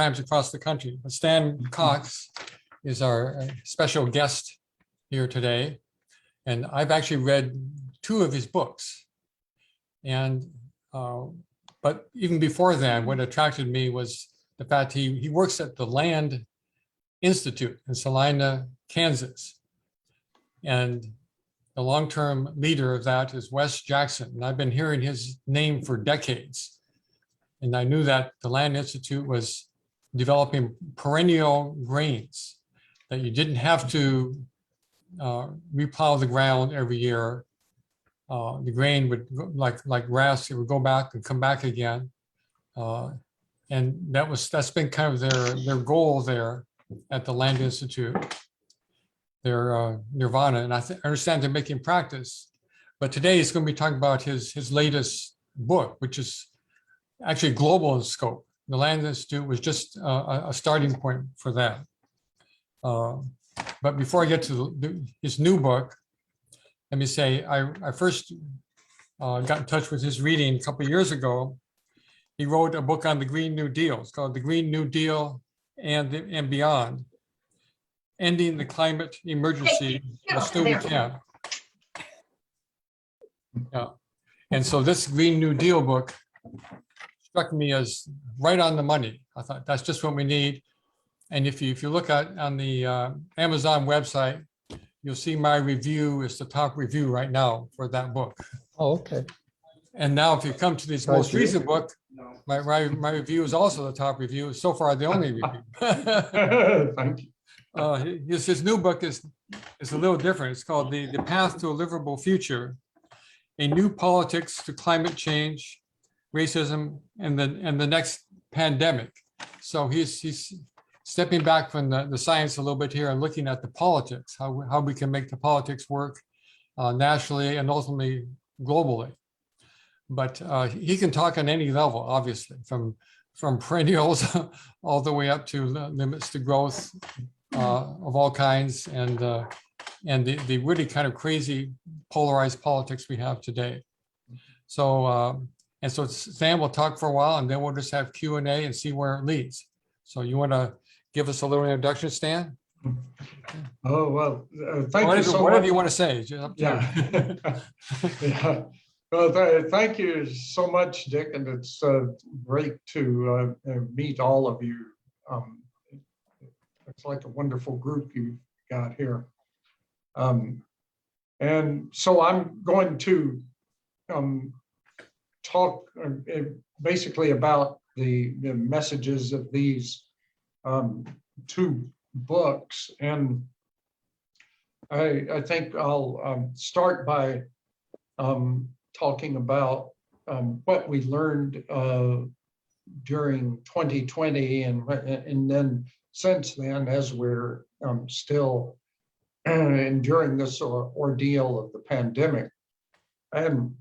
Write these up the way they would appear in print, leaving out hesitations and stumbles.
times across the country. But Stan Cox is our special guest here today. And I've actually read 2 of his books. And, but even before that, what attracted me was the fact he works at the Land Institute in Salina, Kansas. And the long-term leader of that is Wes Jackson. And I've been hearing his name for decades. And I knew that the Land Institute was developing perennial grains, that you didn't have to replow the ground every year. The grain would, like grass, it would go back and come back again. And that's been kind of their goal there at the Land Institute, their nirvana. And I understand they're making practice. But today he's going to be talking about his latest book, which is actually global in scope. The Land Institute was just a starting point for that. But before I get to his new book, let me say, I first got in touch with his reading a couple of years ago. He wrote a book on the Green New Deal. It's called The Green New Deal and Beyond, Ending the Climate Emergency as Soon as We Can. Yeah. And so this Green New Deal book struck me as right on the money. I thought that's just what we need. And if you look at on the Amazon website, you'll see my review is the top review right now for that book. Oh, okay. And now if you come to this most recent book, my review is also the top review. So far, the only review. Thank you. His new book is a little different. It's called The Path to a Livable Future, A New Politics to Climate Change, Racism, and the Next Pandemic. So he's stepping back from the science a little bit here and looking at the politics, how we can make the politics work nationally and ultimately globally. But he can talk on any level, obviously, from perennials all the way up to limits to growth of all kinds and the really kind of crazy polarized politics we have today. So and so Stan will talk for a while and then we'll just have Q&A and see where it leads. So you want to give us a little introduction, Stan? Oh, well, thank you so much. Whatever you want to say. Yeah. Yeah. Well, thank you so much, Dick, and it's great to meet all of you. It's like a wonderful group you've got here. And so I'm going to talk basically about the messages of these 2 books, and I think I'll start by talking about what we learned during 2020 and then since then, as we're still enduring this ordeal of the pandemic. And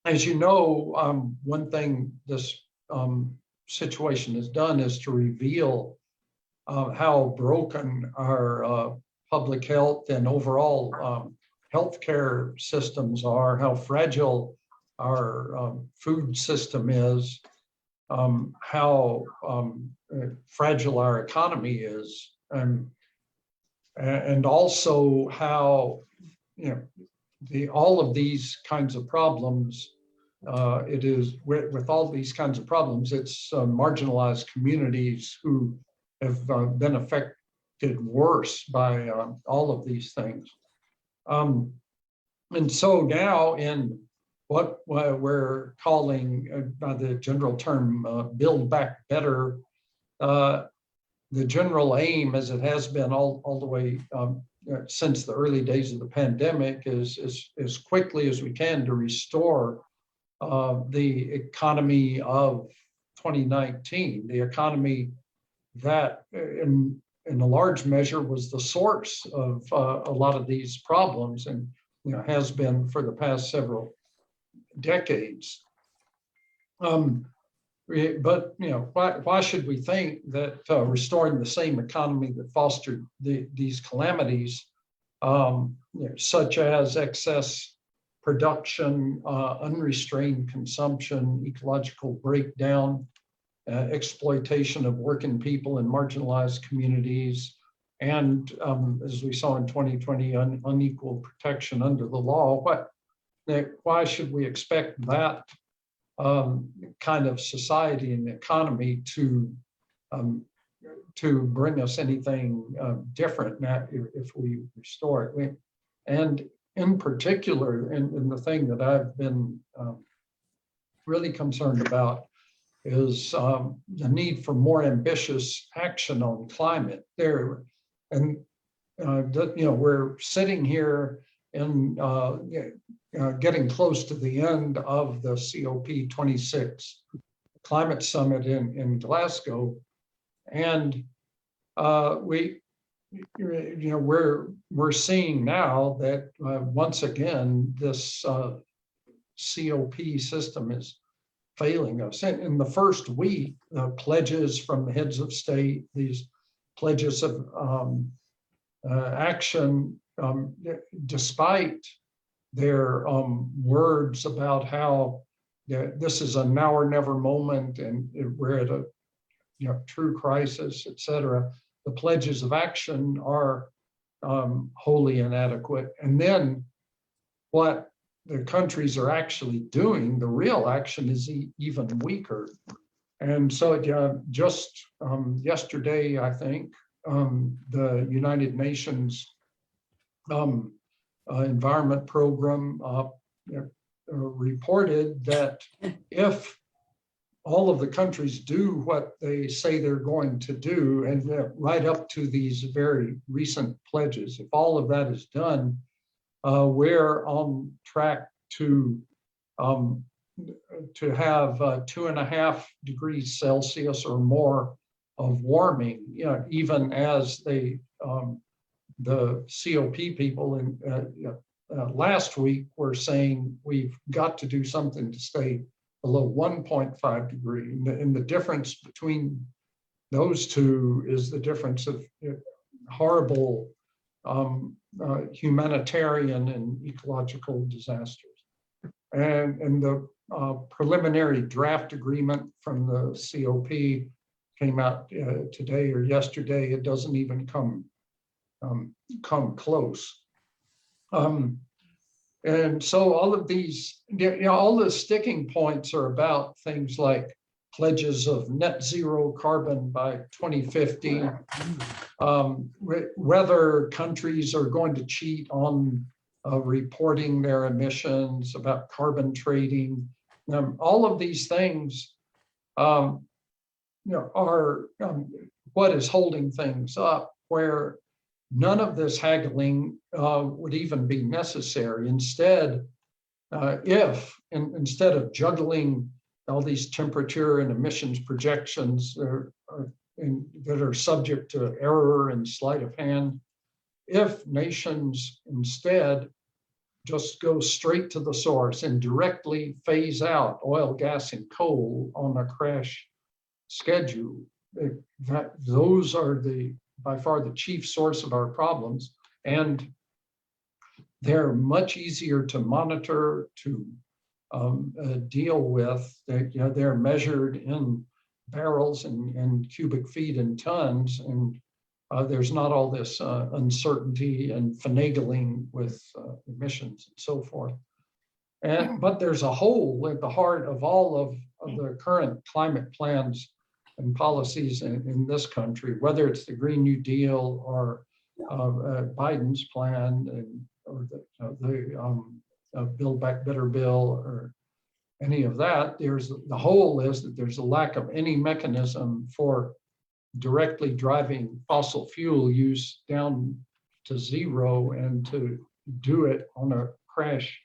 as you know, one thing this situation has done is to reveal how broken our public health and overall healthcare systems are, how fragile our food system is, how fragile our economy is, and also how, all of these kinds of problems, it is with all these kinds of problems, it's marginalized communities who have been affected worse by all of these things. And so now in what we're calling by the general term Build Back Better, the general aim, as it has been all the way since the early days of the pandemic, is as quickly as we can to restore the economy of 2019, the economy that in a large measure was the source of a lot of these problems, and has been for the past several decades. But why should we think that restoring the same economy that fostered these calamities, such as excess production, unrestrained consumption, ecological breakdown, exploitation of working people in marginalized communities, and as we saw in 2020, unequal protection under the law. Why should we expect that kind of society and economy to bring us anything different now if we restore it? And in particular, and the thing that I've been really concerned about is the need for more ambitious action on climate. We're sitting here and getting close to the end of the COP26 climate summit in Glasgow, and we're seeing now that once again this COP system is failing us. In the first week, pledges from the heads of state, these pledges of action, despite their words about how this is a now or never moment and we're at a true crisis, etc. The pledges of action are wholly inadequate. And then what the countries are actually doing, the real action is even weaker. And so just yesterday, I think, the United Nations Environment Program reported that if all of the countries do what they say they're going to do, and right up to these very recent pledges, if all of that is done, we're on track to have 2.5 degrees Celsius or more of warming, even as the COP people last week were saying we've got to do something to stay below 1.5 degree. And the difference between those two is the difference of horrible humanitarian and ecological disasters. And the preliminary draft agreement from the COP came out today or yesterday. It doesn't even come close. And so all of these, all the sticking points are about things like pledges of net zero carbon by 2050, whether countries are going to cheat on reporting their emissions, about carbon trading. All of these things are what is holding things up, where none of this haggling would even be necessary. Instead, instead of juggling all these temperature and emissions projections that are subject to error and sleight of hand, if nations instead just go straight to the source and directly phase out oil, gas, and coal on a crash schedule, those are by far the chief source of our problems, and they're much easier to monitor, to deal with. They're measured in barrels and cubic feet and tons, and there's not all this uncertainty and finagling with emissions and so forth. But there's a hole at the heart of all of the current climate plans and policies in this country, whether it's the Green New Deal or Biden's plan or the Build Back Better bill or any of that. The whole is that there's a lack of any mechanism for directly driving fossil fuel use down to zero and to do it on a crash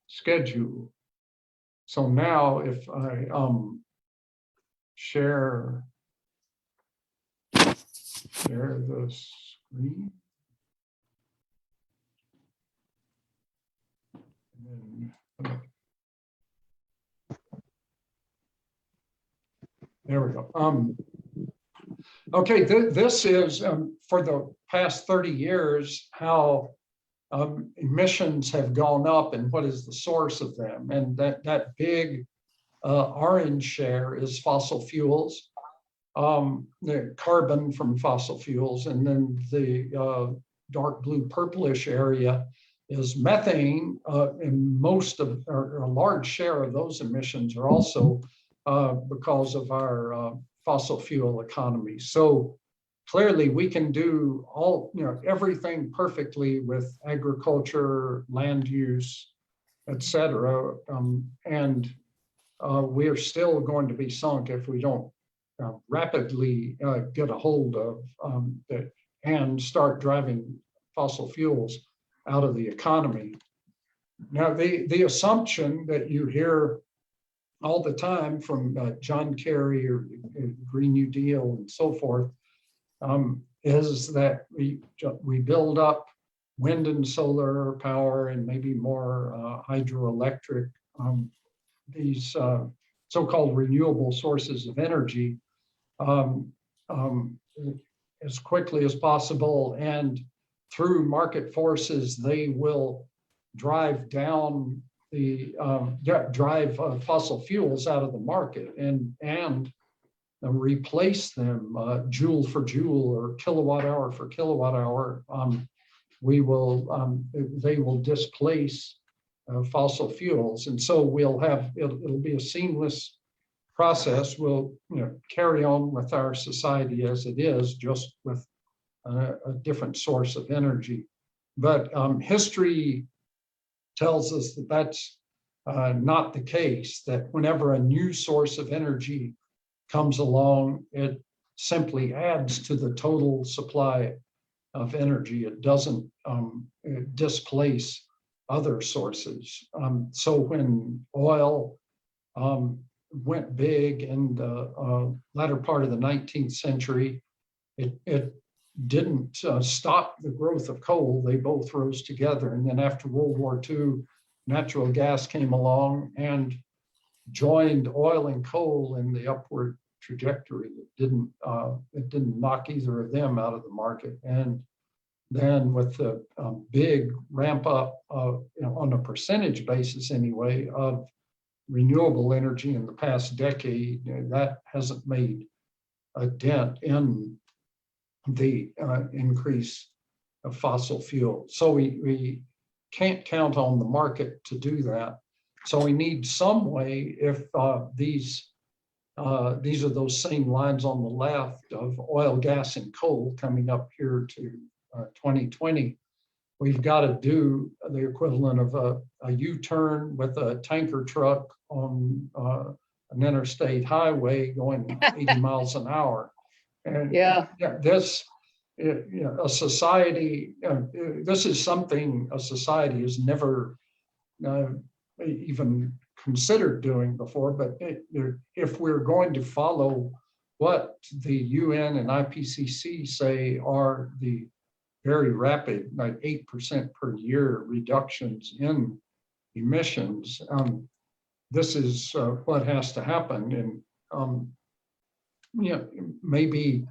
schedule. So now if I share the screen. And then, there we go. Okay, this is for the past 30 years how emissions have gone up and what is the source of them. And that big orange share is fossil fuels, the carbon from fossil fuels, and then the dark blue purplish area is methane, and most of, or a large share of those emissions are also because of our fossil fuel economy. So clearly we can do all, everything perfectly with agriculture, land use, et cetera, and we're still going to be sunk if we don't rapidly get a hold of that and start driving fossil fuels out of the economy. Now, the assumption that you hear all the time from John Kerry or Green New Deal and so forth is that we build up wind and solar power and maybe more hydroelectric, these so-called renewable sources of energy as quickly as possible, and through market forces they will drive down the fossil fuels out of the market and replace them joule for joule or kilowatt hour for kilowatt hour. They will displace fossil fuels, and so we'll have it'll be a seamless process. We'll carry on with our society as it is, just with a different source of energy. But history tells us that that's not the case, that whenever a new source of energy comes along, it simply adds to the total supply of energy. It doesn't displace other sources. So when oil went big in the latter part of the 19th century, it didn't stop the growth of coal. They both rose together. And then after World War II, natural gas came along and joined oil and coal in the upward trajectory. It didn't knock either of them out of the market. And then with the big ramp up on a percentage basis anyway of renewable energy in the past decade, that hasn't made a dent in the increase of fossil fuel. So we can't count on the market to do that. So we need some way, if these are those same lines on the left of oil, gas, and coal coming up here to 2020, we've got to do the equivalent of a U-turn with a tanker truck on an interstate highway going 80 miles an hour. And this, a society, this is something a society has never even considered doing before. But if we're going to follow what the UN and IPCC say are the very rapid, like 8% per year reductions in emissions, this is what has to happen. And maybe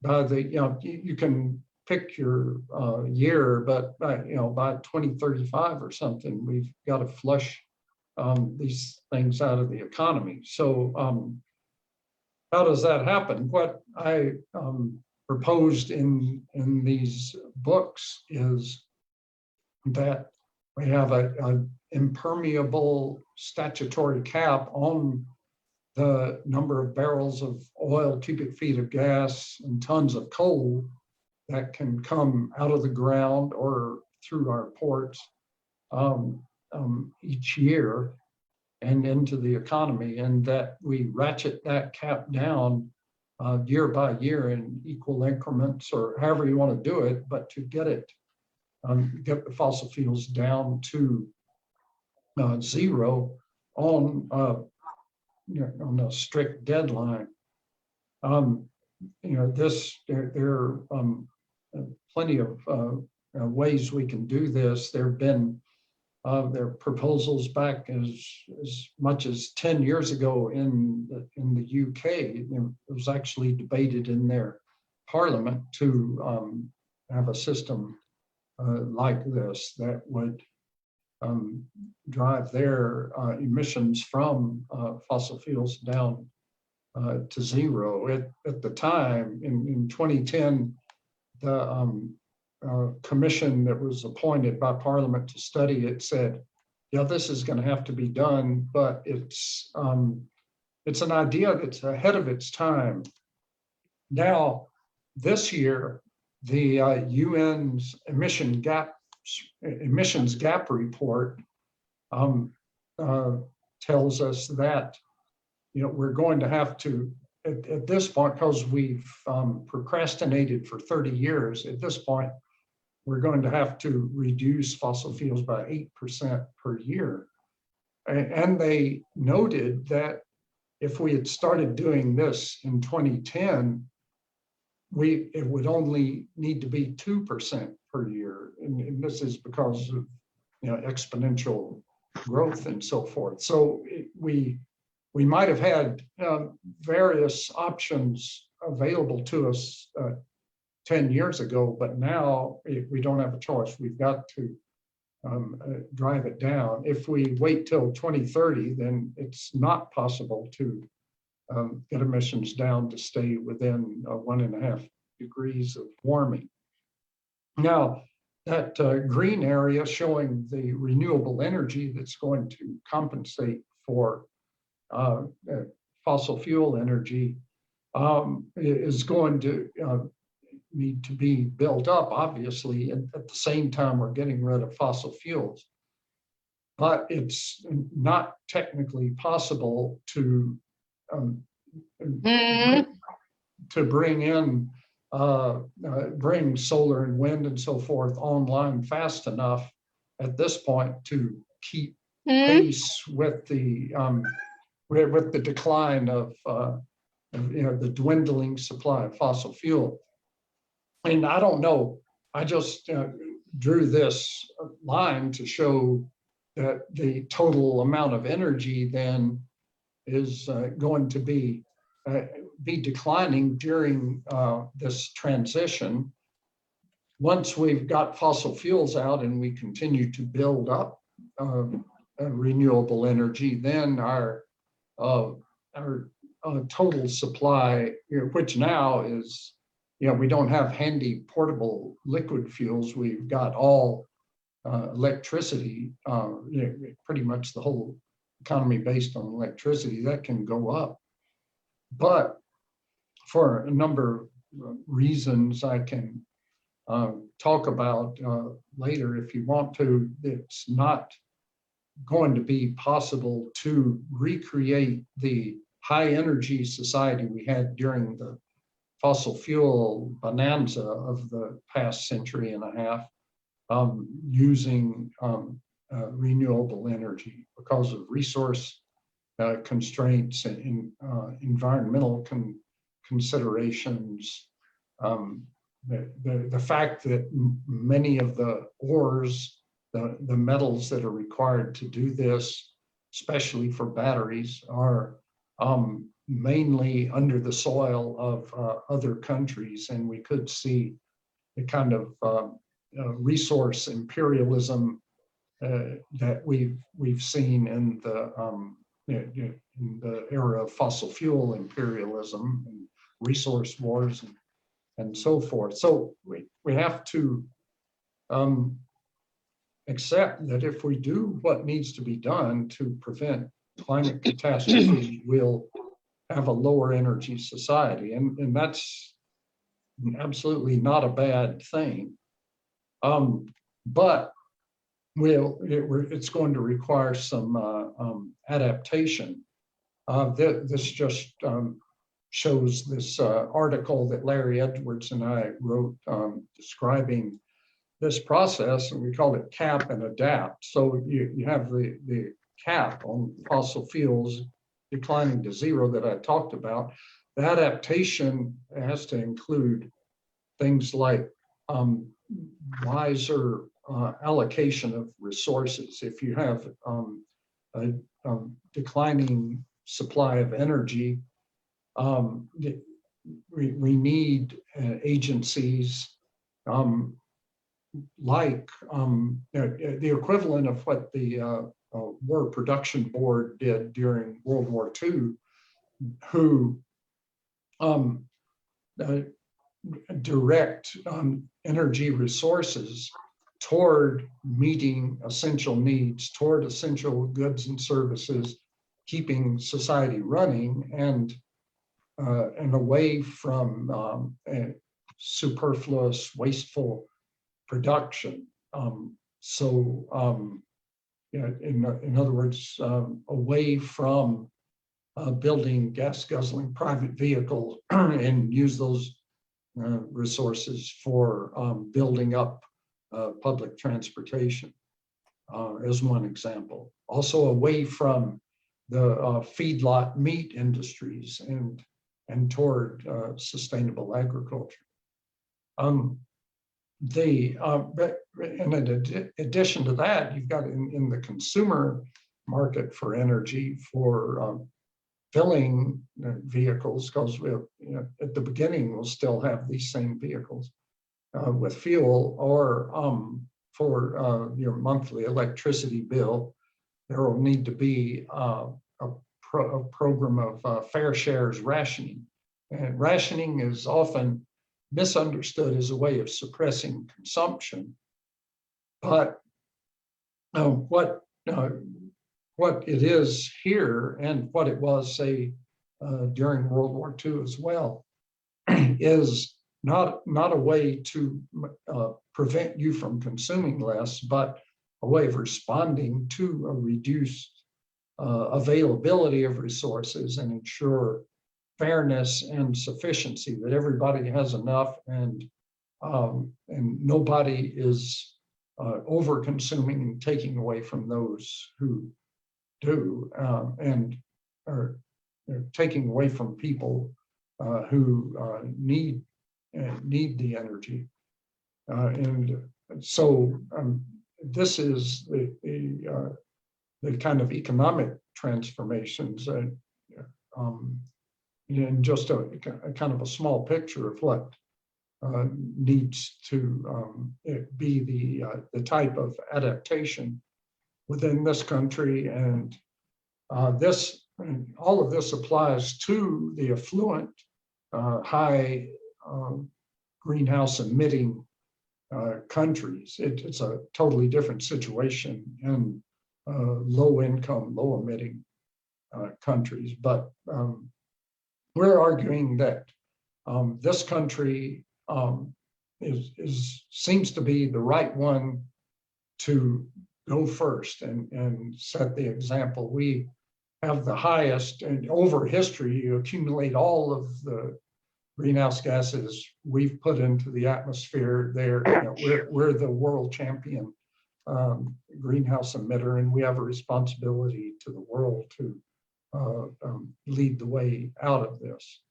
by the you can pick your year, but by 2035 or something, we've got to flush these things out of the economy. So how does that happen? What I proposed in these books is that we have an impermeable statutory cap on the number of barrels of oil, cubic feet of gas, and tons of coal that can come out of the ground or through our ports each year and into the economy, and that we ratchet that cap down year by year in equal increments, or however you want to do it, but to get it, get the fossil fuels down to zero on a strict deadline. There are plenty of ways we can do this. There have been there are proposals back as much as 10 years ago in the UK. It was actually debated in their parliament to have a system like this that would drive their emissions from fossil fuels down to zero. At the time, in 2010, the commission that was appointed by Parliament to study it said, yeah, this is going to have to be done, but it's an idea that's ahead of its time. Now, this year, the UN's emissions gap report tells us that we're going to have to, at this point, because we've procrastinated for 30 years, at this point, we're going to have to reduce fossil fuels by 8% per year. And they noted that if we had started doing this in 2010, it would only need to be 2% per year. And this is because of exponential growth and so forth. So we might have had various options available to us 10 years ago, but now we don't have a choice. We've got to drive it down. If we wait till 2030, then it's not possible to get emissions down to stay within 1.5 degrees of warming. Now, that green area showing the renewable energy that's going to compensate for fossil fuel energy is going to need to be built up, obviously, and at the same time we're getting rid of fossil fuels. But it's not technically possible to bring in bring solar and wind and so forth online fast enough at this point to keep pace with the decline of the dwindling supply of fossil fuel. And I don't know, I just drew this line to show that the total amount of energy then is going to be declining during this transition. Once we've got fossil fuels out and we continue to build up renewable energy, then our total supply, which now is, we don't have handy portable liquid fuels. We've got all electricity, pretty much the whole economy based on electricity, that can go up. But for a number of reasons I can talk about later if you want to, it's not going to be possible to recreate the high energy society we had during the fossil fuel bonanza of the past century and a half using renewable energy because of resource constraints and environmental considerations. The fact that many of the ores, the metals that are required to do this, especially for batteries, are mainly under the soil of other countries, and we could see the kind of resource imperialism that we've seen in the era of fossil fuel imperialism and resource wars and so forth. So we have to accept that if we do what needs to be done to prevent climate catastrophe, we'll have a lower energy society. And that's absolutely not a bad thing. But it's going to require some adaptation. This just shows this article that Larry Edwards and I wrote describing this process, and we called it cap and adapt. So you have the cap on fossil fuels declining to zero that I talked about. The adaptation has to include things like wiser allocation of resources. If you have a declining supply of energy, we need agencies like the equivalent of what the War Production Board did during World War II, who direct energy resources toward meeting essential needs, toward essential goods and services, keeping society running, and away from superfluous, wasteful production. In other words, away from building gas guzzling private vehicles and use those resources for building up public transportation, as one example. Also away from the feedlot meat industries and toward sustainable agriculture. But in addition to that, you've got in the consumer market for energy for filling vehicles, because at the beginning we'll still have these same vehicles with fuel, or for your monthly electricity bill, there will need to be a program of fair shares rationing. And rationing is often misunderstood as a way of suppressing consumption, but what it is here, and what it was, say, during World War II as well, is not a way to prevent you from consuming less, but a way of responding to a reduced availability of resources and ensure fairness and sufficiency, that everybody has enough, and nobody is over consuming and taking away from those who do, and are taking away from people who need the energy. And so this is the kind of economic transformations in just a kind of a small picture of what needs to be the type of adaptation within this country. And all of this applies to the affluent, high greenhouse emitting countries. It's a totally different situation in low income, low emitting countries. But we're arguing that this country seems to be the right one to go first and set the example. We have the highest, and over history, you accumulate all of the greenhouse gases we've put into the atmosphere. We're the world champion greenhouse emitter, and we have a responsibility to the world to lead the way out of this.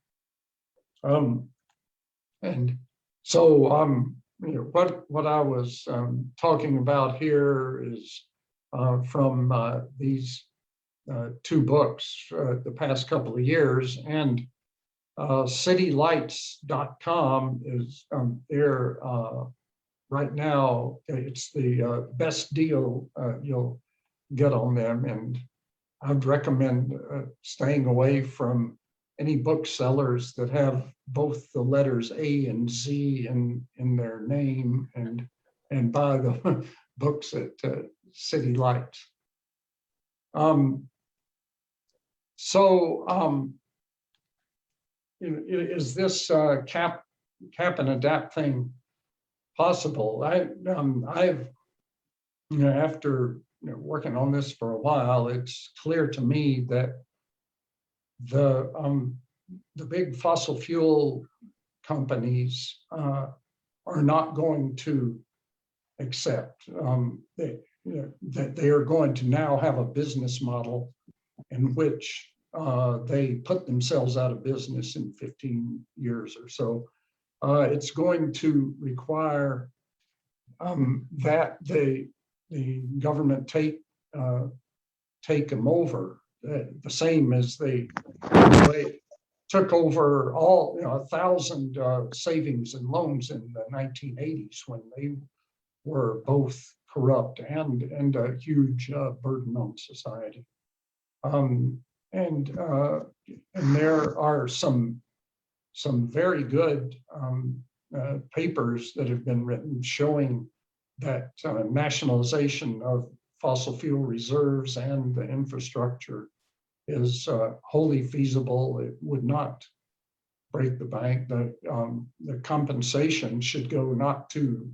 And so what I was talking about here is from these two books the past couple of years, and citylights.com is there right now. It's the best deal you'll get on them, and I'd recommend staying away from any booksellers that have both the letters A and Z in their name, and buy the books at City Lights. Is this cap and adapt thing possible? I've after working on this for a while, it's clear to me that the big fossil fuel companies are not going to accept that they are going to now have a business model in which they put themselves out of business in 15 years or so. It's going to require that the government take them over, the same as they took over all 1,000 savings and loans in the 1980s when they were both corrupt and a huge burden on society. And there are some very good papers that have been written showing that nationalization of fossil fuel reserves and the infrastructure is wholly feasible. It would not break the bank. The compensation should go not to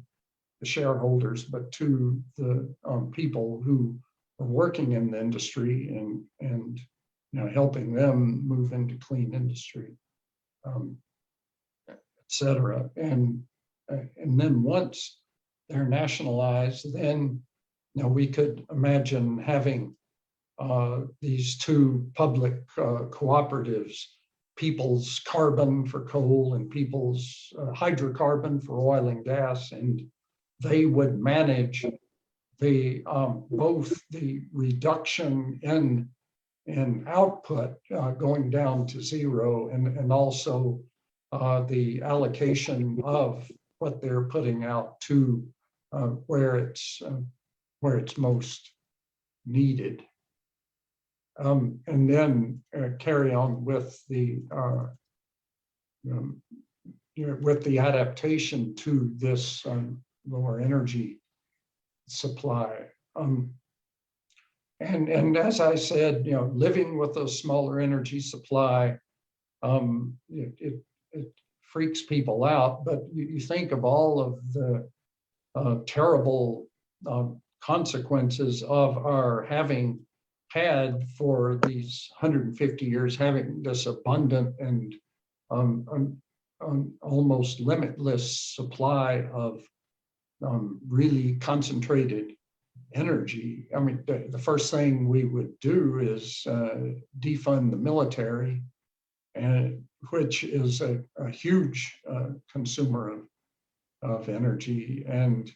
the shareholders, but to the people who are working in the industry and helping them move into clean industry, et cetera. And then once they're nationalized, then we could imagine having these two public cooperatives, People's Carbon for coal and People's Hydrocarbon for oil and gas, and they would manage the both the reduction in output going down to zero, and also the allocation of what they're putting out to where it's most needed. And then carry on with the adaptation to this lower energy supply. And as I said, living with a smaller energy supply, it freaks people out. But you think of all of the terrible consequences of our having had for these 150 years, having this abundant and almost limitless supply of really concentrated energy. I mean, the first thing we would do is defund the military, which is a huge consumer of energy, and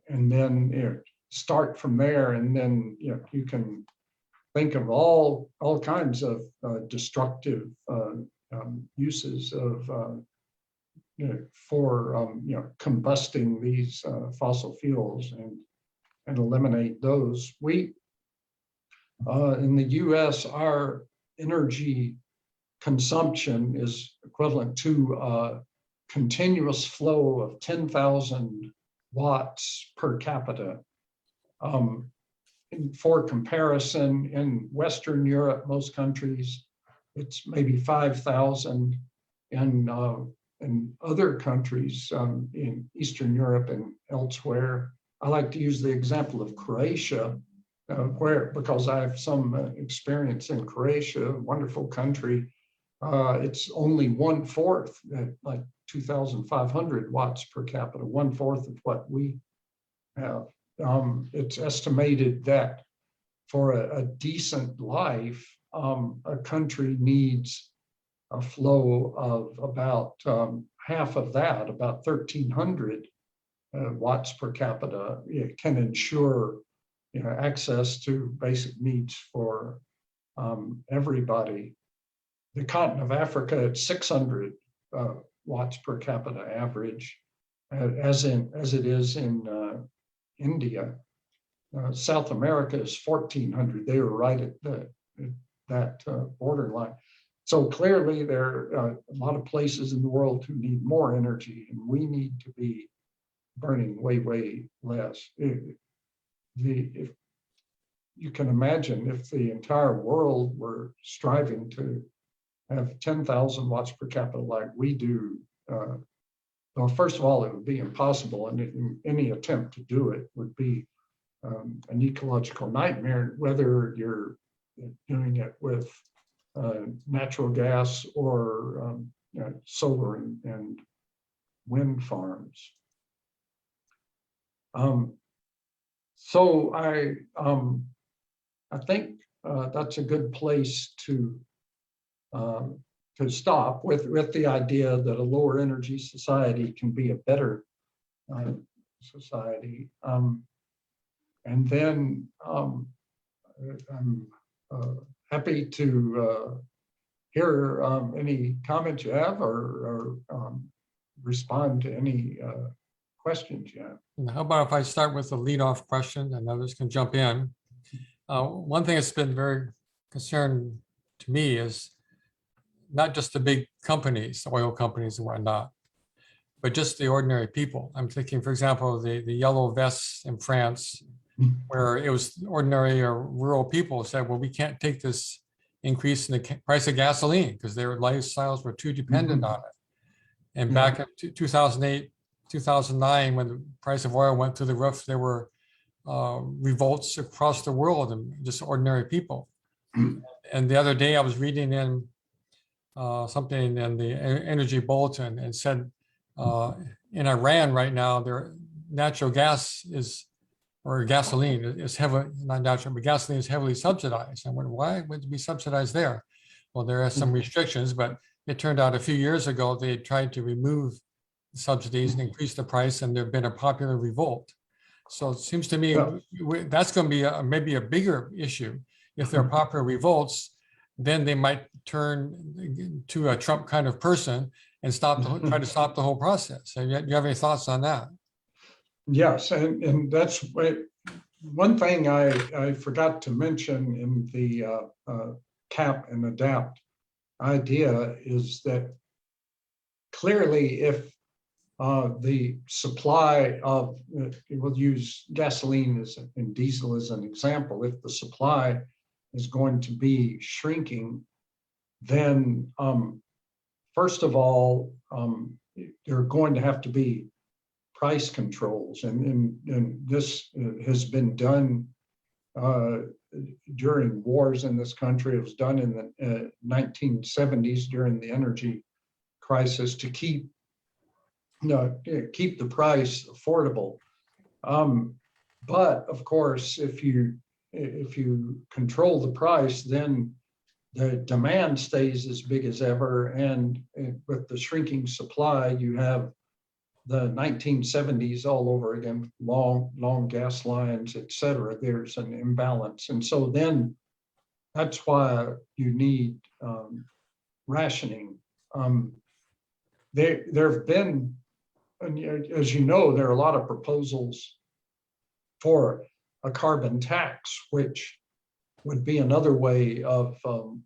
then start from there, and then you can think of all kinds of destructive uses of for combusting these fossil fuels and eliminate those. We in the U.S., our energy consumption is equivalent to a continuous flow of 10,000 watts per capita. For comparison, in Western Europe, most countries, it's maybe 5,000. In other countries in Eastern Europe and elsewhere, I like to use the example of Croatia, because I have some experience in Croatia, a wonderful country. It's only 1/4, like 2,500 watts per capita, 1/4 of what we have. It's estimated that for a decent life, a country needs a flow of about half of that, about 1,300 watts per capita. It can ensure access to basic needs for everybody. The continent of Africa, it's 600 watts per capita average, as it is in India. South America is 1,400. They were right at that borderline. So clearly there are a lot of places in the world who need more energy, and we need to be burning way, way less. If you can imagine if the entire world were striving to have 10,000 watts per capita like we do, well, first of all, it would be impossible, and any attempt to do it would be an ecological nightmare, whether you're doing it with natural gas or solar and wind farms. So I think that's a good place to stop with the idea that a lower energy society can be a better society. And then I'm happy to hear any comments you have or respond to any questions you have. And how about if I start with the lead-off question and others can jump in? One thing that's been very concerning to me is not just the big companies, oil companies and whatnot, but just the ordinary people. I'm thinking, for example, the yellow vests in France, where it was ordinary or rural people said, well, we can't take this increase in the price of gasoline because their lifestyles were too dependent on it. And back in 2008, 2009, when the price of oil went through the roof, there were revolts across the world and just ordinary people. And the other day I was reading in something in the energy bulletin and said in Iran right now, their natural gas is, or gasoline is heavily, not natural, but gasoline is heavily subsidized. I wonder why would it be subsidized there? Well, there are some restrictions, but it turned out a few years ago they had tried to remove subsidies and increase the price, and there've been a popular revolt. So it seems to me that's going to be maybe a bigger issue. If there are popular revolts, then they might turn to a Trump kind of person and try to stop the whole process. So you have any thoughts on that? Yes, and that's one thing I forgot to mention in the cap and adapt idea is that clearly if the supply of, we'll use gasoline and diesel as an example, if the supply is going to be shrinking, then first of all, there are going to have to be price controls, and this has been done during wars in this country. It was done in the 1970s during the energy crisis to keep the price affordable. But of course, if you control the price, then the demand stays as big as ever, and with the shrinking supply, you have the 1970s all over again, long gas lines, et cetera. There's an imbalance. And so then that's why you need rationing. There have been, as you know, there are a lot of proposals for a carbon tax, which would be another way of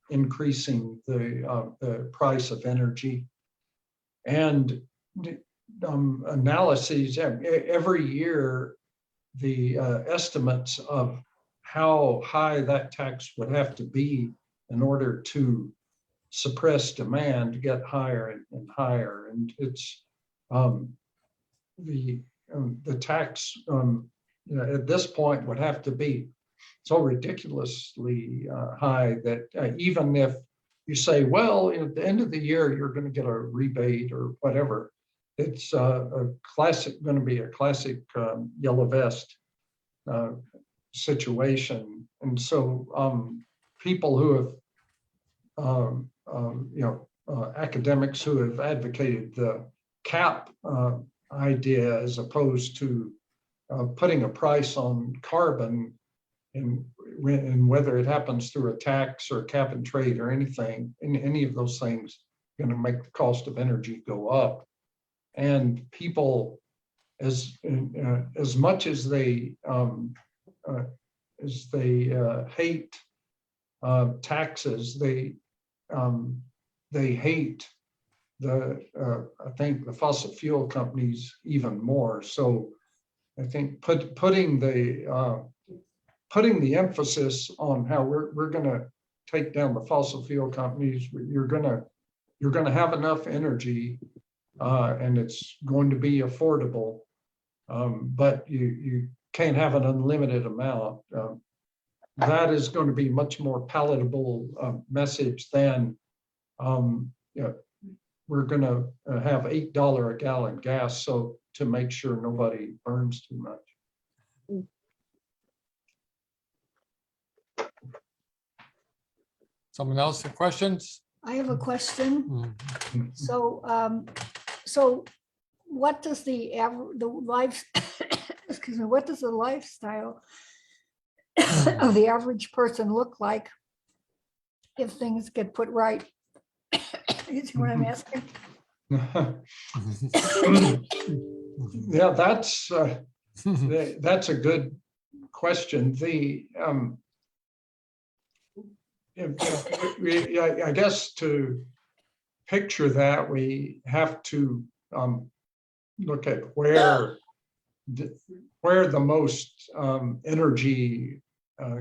increasing the price of energy. And analyses every year, the estimates of how high that tax would have to be in order to suppress demand get higher and higher, and it's the tax at this point would have to be so ridiculously high that even if you say, well, at the end of the year you're going to get a rebate or whatever, it's going to be a classic yellow vest situation. And so people who have, academics who have advocated the cap idea as opposed to putting a price on carbon, and whether it happens through a tax or cap and trade or anything, any of those things going to make the cost of energy go up. And people, as much as they hate taxes, they hate I think the fossil fuel companies even more. So I think putting the emphasis on how we're going to take down the fossil fuel companies, you're going to have enough energy. And it's going to be affordable, but you can't have an unlimited amount. That is going to be much more palatable message than we're going to have $8 a gallon gas, so to make sure nobody burns too much. Someone else have questions? I have a question. So what does the what does the lifestyle of the average person look like if things get put right? You see what I'm asking? Yeah, that's a good question. I guess to picture that, we have to look at where the most energy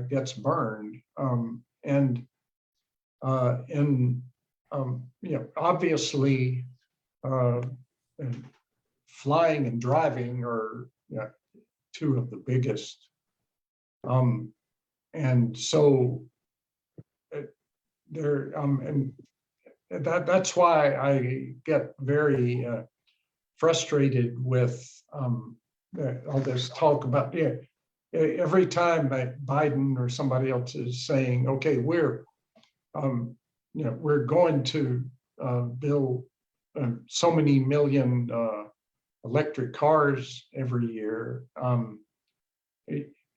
gets burned, and obviously flying and driving are two of the biggest, and so and that's why I get very frustrated with all this talk about every time Biden or somebody else is saying, okay, we're going to build so many million electric cars every year.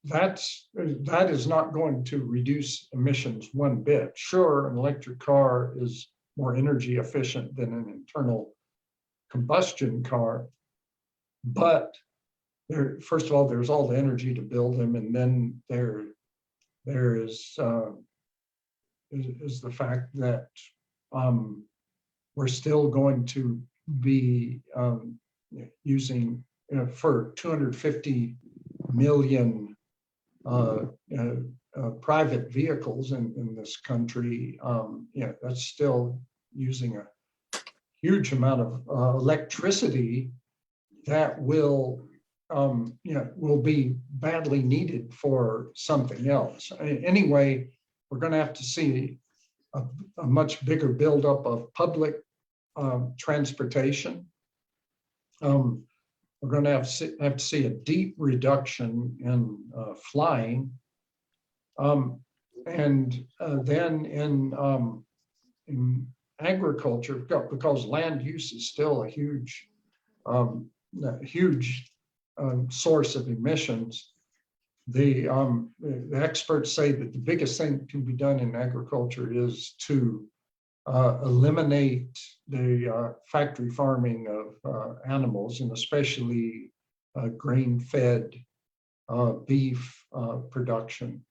That is not going to reduce emissions one bit. Sure, an electric car is more energy efficient than an internal combustion car, but first of all, there's all the energy to build them, and then there is the fact that we're still going to be using for 250 million private vehicles in this country. That's still using a huge amount of electricity that will be badly needed for something else. Anyway, we're going to have to see a much bigger buildup of public transportation. We're going to have to see a deep reduction in flying, and then in agriculture, because land use is still a huge source of emissions. The experts say that the biggest thing that can be done in agriculture is to eliminate the factory farming of animals, and especially grain-fed beef production.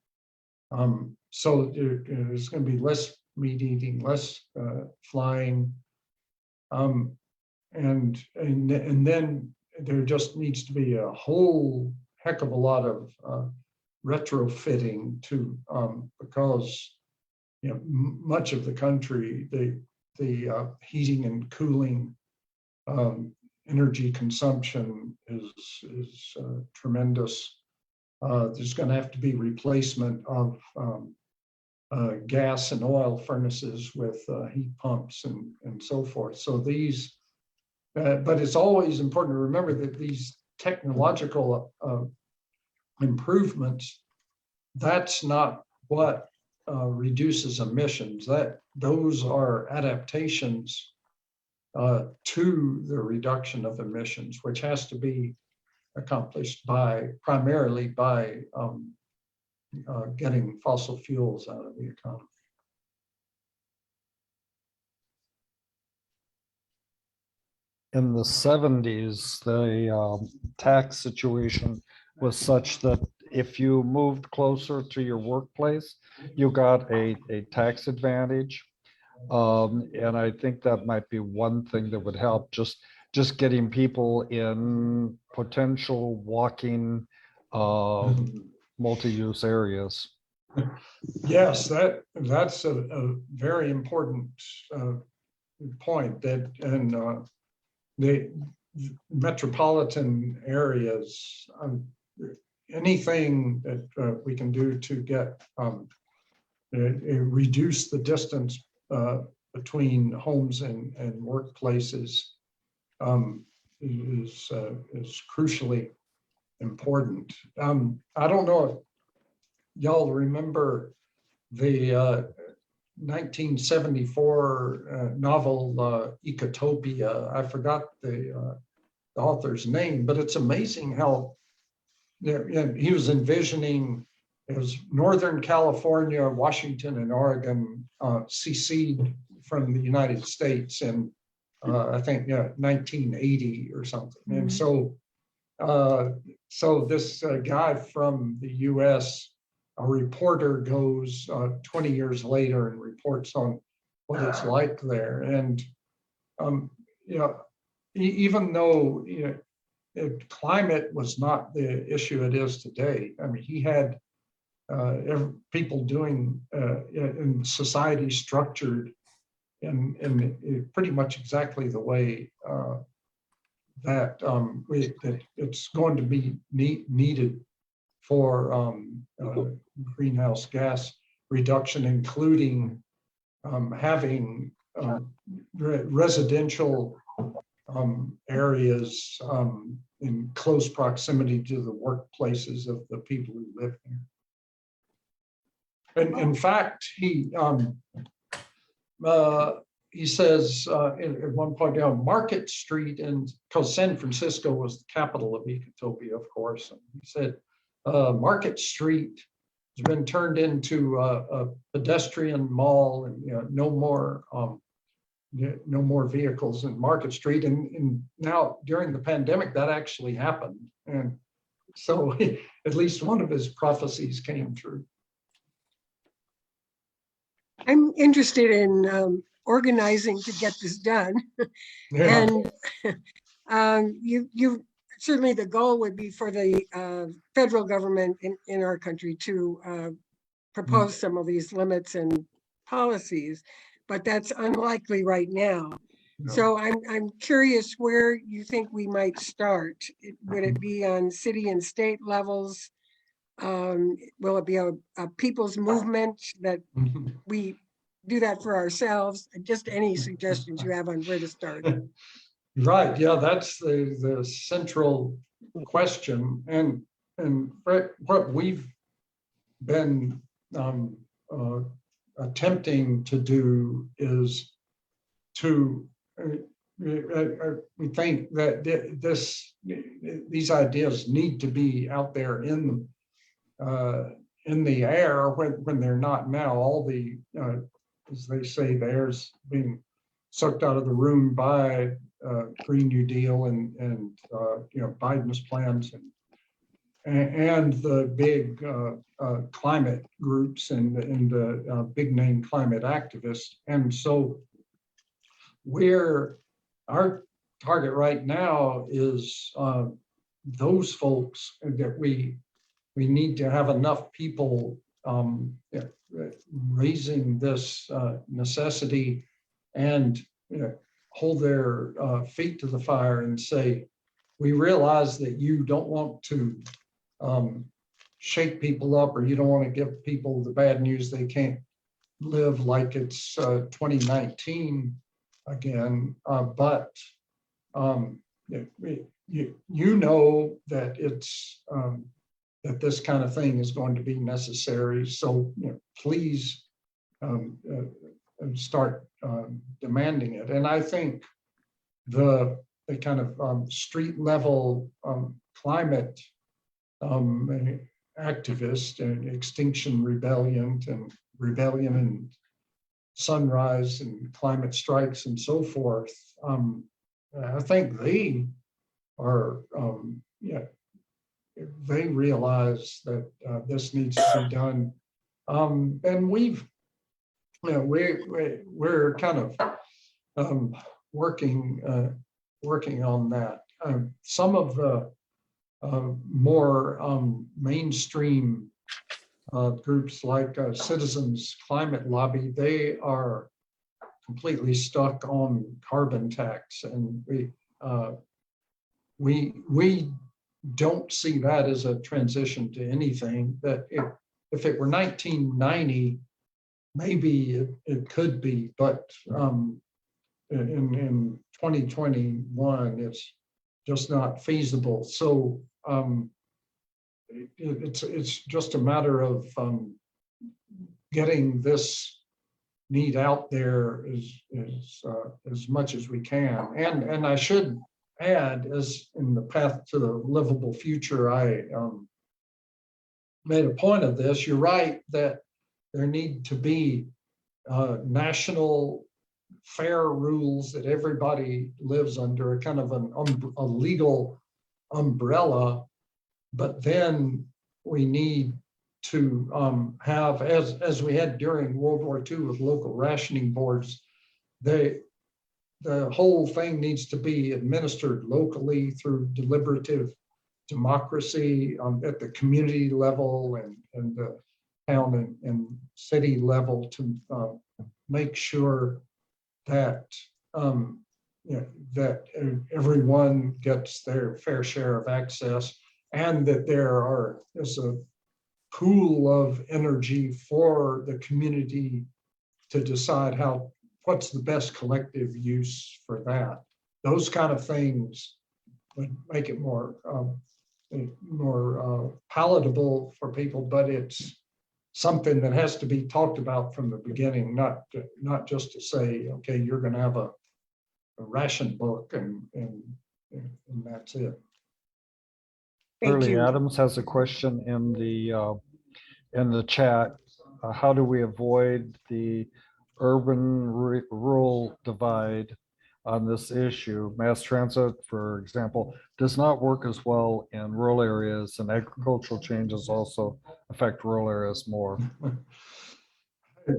So there's going to be less meat eating, less flying, and then there just needs to be a whole heck of a lot of retrofitting to because much of the country, the heating and cooling energy consumption is tremendous. There's going to have to be replacement of gas and oil furnaces with heat pumps and so forth. So these, but it's always important to remember that these technological improvements, that's not what reduces emissions. Those are adaptations to the reduction of emissions, which has to be accomplished primarily by getting fossil fuels out of the economy. In the 70s, the tax situation was such that if you moved closer to your workplace, you got a tax advantage. And I think that might be one thing that would help, just getting people in potential walking multi-use areas. Yes, that's a very important point. That and the metropolitan areas, anything that we can do to get reduce the distance between homes and workplaces is crucially important. I don't know if y'all remember the 1974 novel Ecotopia. I forgot the author's name, but it's amazing how he was envisioning as Northern California, Washington, and Oregon secede from the United States in I think, yeah, 1980 or something. And so, so this guy from the US, a reporter, goes 20 years later and reports on what it's like there. And, you know, even though, you know, climate was not the issue it is today. I mean, he had people doing in society structured in pretty much exactly the way that it's going to be needed for greenhouse gas reduction, including having residential areas in close proximity to the workplaces of the people who live there. And in fact, he says at one point down Market Street, and because San Francisco was the capital of Ecotopia, of course, and he said Market Street has been turned into a pedestrian mall, and you know, no more vehicles in Market Street. And now during the pandemic, that actually happened, and so at least one of his prophecies came true. I'm interested in organizing to get this done. Yeah. And you certainly, the goal would be for the federal government in our country to propose some of these limits and policies, but that's unlikely right now. No. So I'm curious where you think we might start. Would it be on city and state levels? Will it be a people's movement that we do that for ourselves? Just any suggestions you have on where to start. Right, yeah, that's the central question. And what we've been attempting to do is to we think that these ideas need to be out there in the air when they're not now. All the as they say, the air's being sucked out of the room by Green New Deal and you know, Biden's plans and the big climate groups and the big name climate activists. And so our target right now is those folks that we need to have enough people raising this necessity and hold their feet to the fire and say, we realize that you don't want to shake people up, or you don't want to give people the bad news they can't live like it's 2019 again, but you know that it's that this kind of thing is going to be necessary. So please start demanding it. And I think the kind of street level climate activist and Extinction Rebellion and Sunrise and climate strikes and so forth, I think they are they realize that this needs to be done, and we're kind of working on that. Some of the more mainstream groups like Citizens Climate Lobby, they are completely stuck on carbon tax, and we don't see that as a transition to anything. That if it were 1990, maybe it could be, but in 2021, it's just not feasible. So it's just a matter of getting this need out there as much as we can. And I should add, as in the Path to the Livable Future, I made a point of this. You're right that there need to be national fair rules that everybody lives under, a kind of a legal umbrella. But then we need to have, as we had during World War II with local rationing boards, the whole thing needs to be administered locally through deliberative democracy at the community level and the town and city level to make sure that that everyone gets their fair share of access, and that there's a pool of energy for the community to decide what's the best collective use for that. Those kind of things would make it more palatable for people, but it's something that has to be talked about from the beginning, not just to say, okay, you're going to have a ration book and that's it. Thank Shirley you. Adams has a question in the chat. How do we avoid the urban-rural divide on this issue? Mass transit, for example, does not work as well in rural areas, and agricultural changes also affect rural areas more.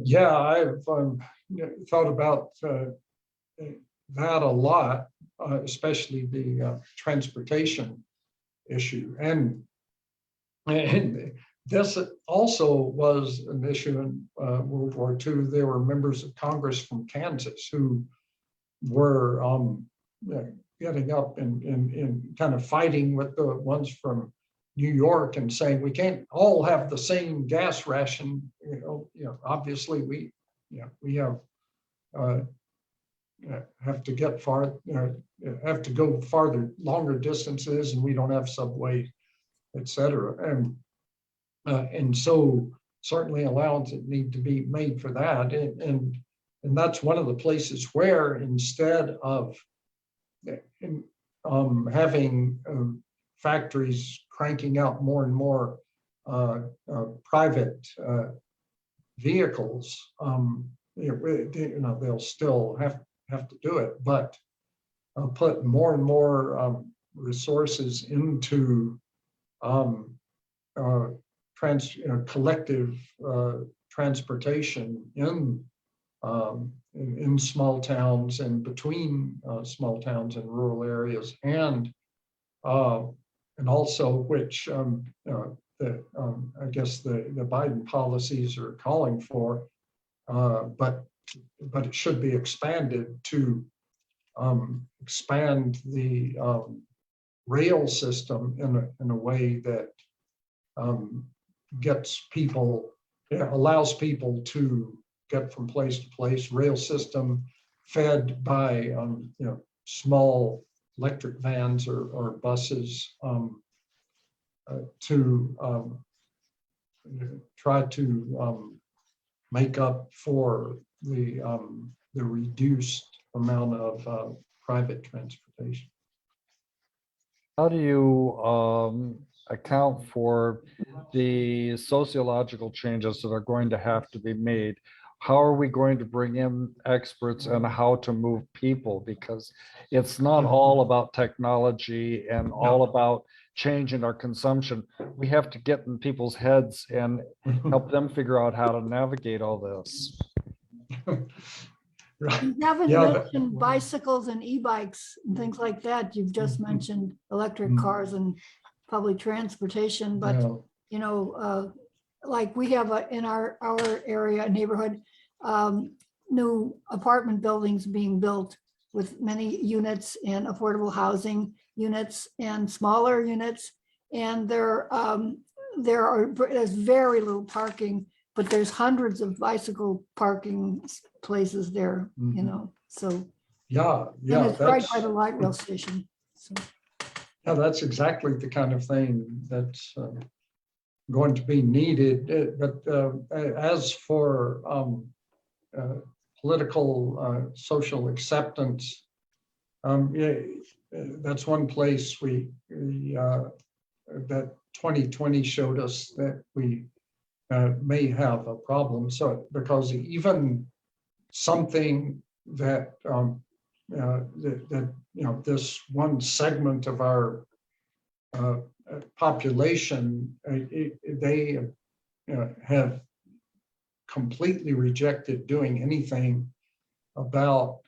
Yeah, I've thought about that a lot, especially the transportation issue. And this also was an issue in World War II. There were members of Congress from Kansas who were getting up and kind of fighting with the ones from New York and saying, we can't all have the same gas ration. Obviously we have to get far, have to go farther, longer distances, and we don't have subway, et cetera. And so certainly allowances need to be made for that. And that's one of the places where, instead of having factories cranking out more and more private vehicles, they'll still have to do it, but put more and more resources into collective transportation in small towns and between small towns and rural areas, and also which I guess the Biden policies are calling for, but it should be expanded to expand the rail system in a way that allows people to get from place to place. Rail system fed by small electric vans or buses to try to make up for the reduced amount of private transportation. How do you account for the sociological changes that are going to have to be made? How are we going to bring in experts on how to move people? Because it's not all about technology and all about changing our consumption. We have to get in people's heads and help them figure out how to navigate all this. Right. You haven't Yeah, mentioned bicycles and e-bikes and things like that. You've just mentioned electric cars and public transportation, but like we have in our area neighborhood, new apartment buildings being built with many units and affordable housing units and smaller units, and there's very little parking, but there's hundreds of bicycle parking places there, so. yeah, And it's right by the light rail station. So. Yeah, that's exactly the kind of thing that's going to be needed. But as for political social acceptance, that's one place that 2020 showed us that we may have a problem. So because even something this one segment of our population, they have completely rejected doing anything about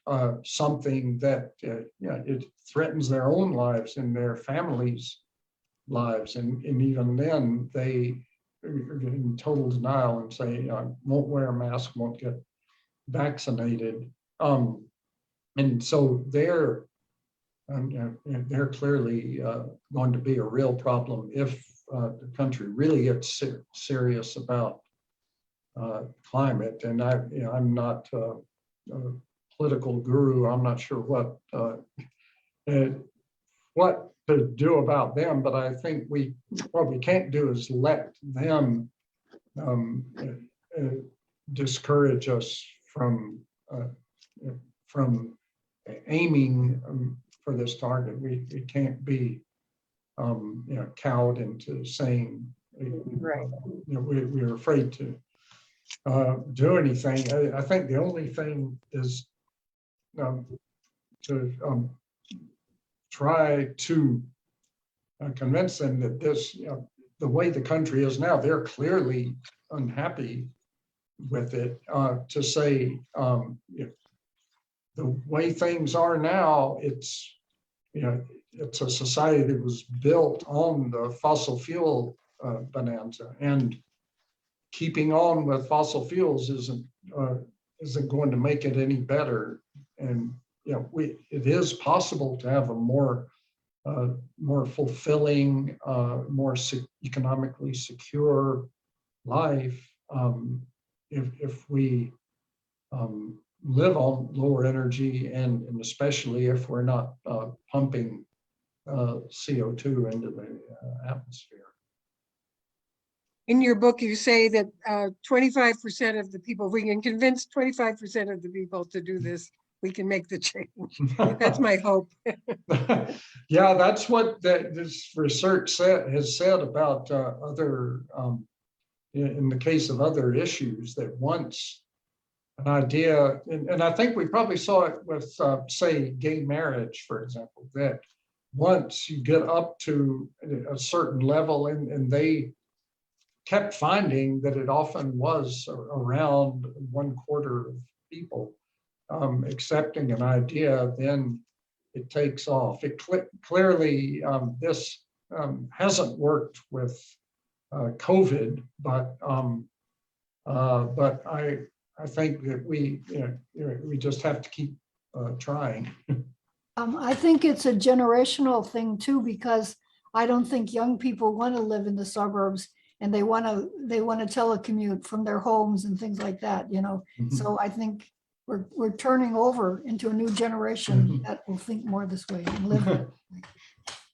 something that it threatens their own lives and their families' lives, and even then they are in total denial and say, won't wear a mask, won't get vaccinated. And so they're clearly going to be a real problem if the country really gets serious about climate. And I'm not a political guru. I'm not sure what to do about them, but I think what we can't do is let them discourage us from aiming for this target. We can't be cowed into saying we're afraid to do anything. I think the only thing is to try to convince them that this, the way the country is now, they're clearly unhappy with it. To say the way things are now, it's it's a society that was built on the fossil fuel bonanza, and keeping on with fossil fuels isn't going to make it any better. And it is possible to have a more fulfilling, more economically secure life if we live on lower energy, and especially if we're not pumping CO2 into the atmosphere. In your book, you say that 25% of the people, if we can convince 25% of the people to do this, we can make the change. That's my hope. Yeah, that's what this research has said about other, in the case of other issues, that once an idea, and I think we probably saw it with, say, gay marriage, for example, that once you get up to a certain level, and they kept finding that it often was around 1/4 of people accepting an idea, then it takes off. It clearly, this hasn't worked with COVID, but I think that we just have to keep trying. I think it's a generational thing too, because I don't think young people want to live in the suburbs, and they want to telecommute from their homes and things like that, Mhm. So I think we're turning over into a new generation that will think more this way and live this way.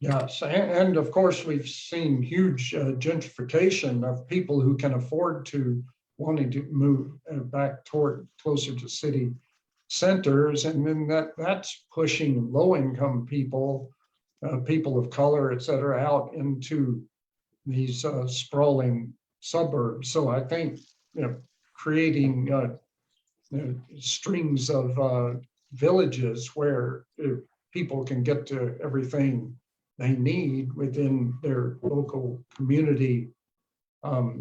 Yes, and of course we've seen huge gentrification of people who can afford to wanting to move back closer to city centers, and then that's pushing low-income people, people of color, et cetera, out into these sprawling suburbs. So I think creating strings of villages where people can get to everything they need within their local community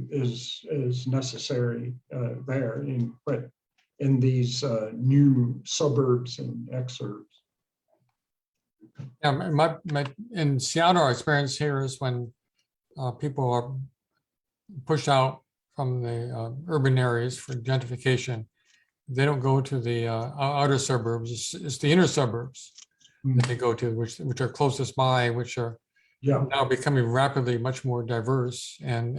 is necessary there. But in these new suburbs and exurbs. Yeah, in Seattle, our experience here is when people are pushed out from the urban areas for gentrification, they don't go to the outer suburbs. It's the inner suburbs that they go to, which are closest by, which are now becoming rapidly much more diverse and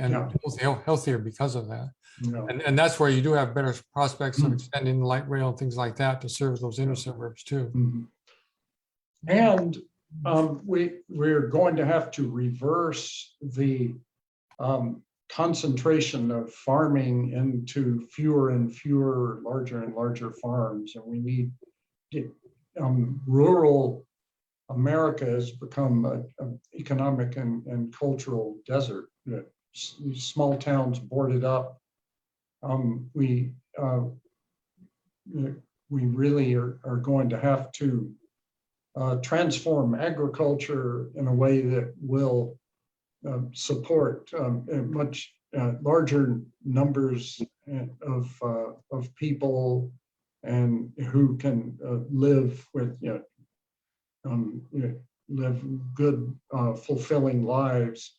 healthier because of that. And that's where you do have better prospects of extending the light rail and things like that to serve those inner suburbs too. And we're going to have to reverse the concentration of farming into fewer and fewer, larger and larger farms. And we need rural America has become an economic and cultural desert. These small towns boarded up. We we really are going to have to transform agriculture in a way that will support much larger numbers of people, and who can live with live good, fulfilling lives